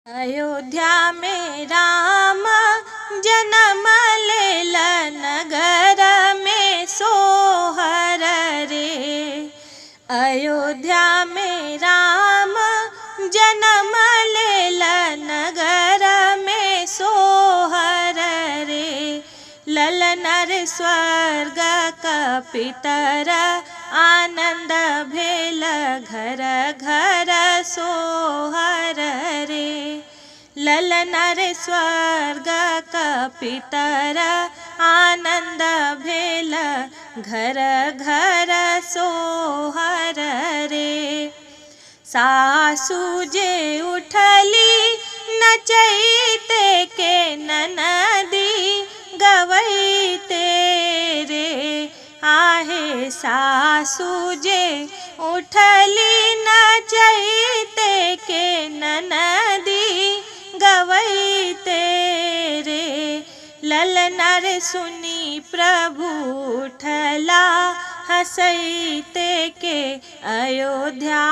अयोध्या में राम जन्म लेल, नगर में सोहर रे। अयोध्या में राम जन्म लेल, नगर में सोहर रे। ललनर स्वर्ग कपितर, आनंद भेल घर घर सोहर रे। ललनर स्वर्ग कपितर, आनंद भेल घर घर सोहर रे। सासु जे उठली नचैते के, ननदी गवैते रे। आहे सासु जे उठली नचैते के, ननदी गवैते रे। ललनर सुनी प्रभु उठला, हंसैते के अयोध्या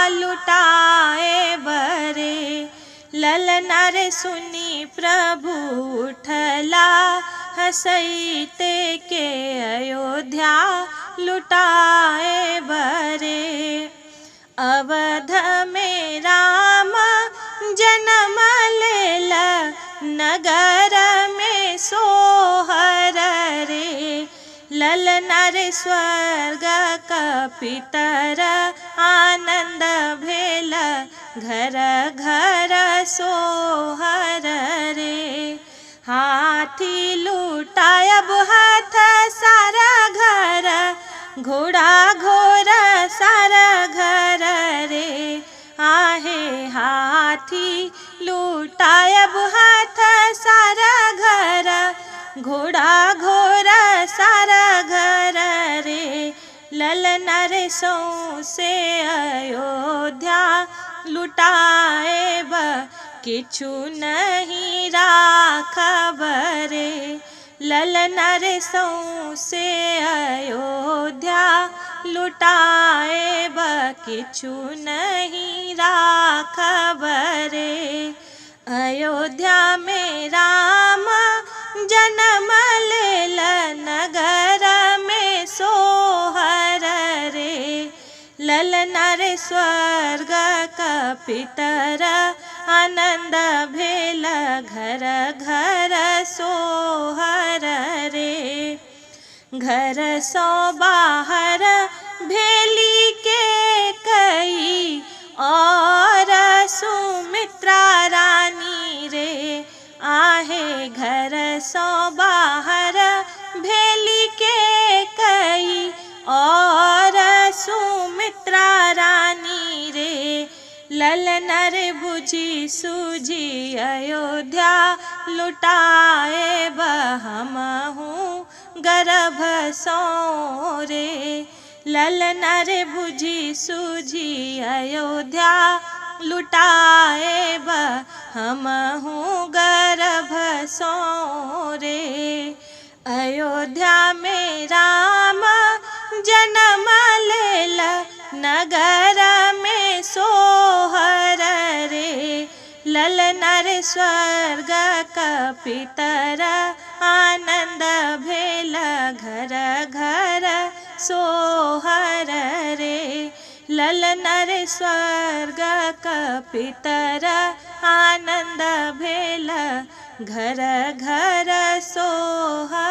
लुटाए बरे। ललनर सुनी प्रभु उठला, हंसैते के अयोध्या लुटाए बरे। अवध में राम जन्म लेल, नगर में सोहर रे। ललनर स्वर्ग कपितर, आनंद भेल घर घर सोहर रे। हाथी लुटायब हाथ सारा घर, घोड़ा घोड़ा सारा घर रे। आहे हाथी लुटायब हाथ सारा घर, घोड़ा घोड़ा सारा घर रे। ललनर सौंसे अयोध्या लुटाएब, किछु नहीं राखब रे। ललनर सौंसे अयोध्या लुटाएब, किछु नहीं राखब रे। अयोध्या में राम जन्म लेल, नगर में सोहर रे। ललनर स्वर्ग कपितर, आनंद भेल घर घर सोहर रे। घर सो बाहर भेली के कई, और सुमित्रा रानी रे। आहे घर सो बाहर भेली के कई, और सुमित्रा रानी रे। ललनर बुझी सूझी अयोध्या लुटाएब, हमहूँ गर्भ सो रे। ललनर बुझी सूझी अयोध्या लुटाएब, हमहूँ गर्भ सो रे। अयोध्या में राम जन्म लेल, नगर में सोहर रे। ललनर स्वर्ग कपितर, आनंद भेल घर घर सोहर रे। ललनर स्वर्ग कपितर, आनंद भेल घर घर सोहर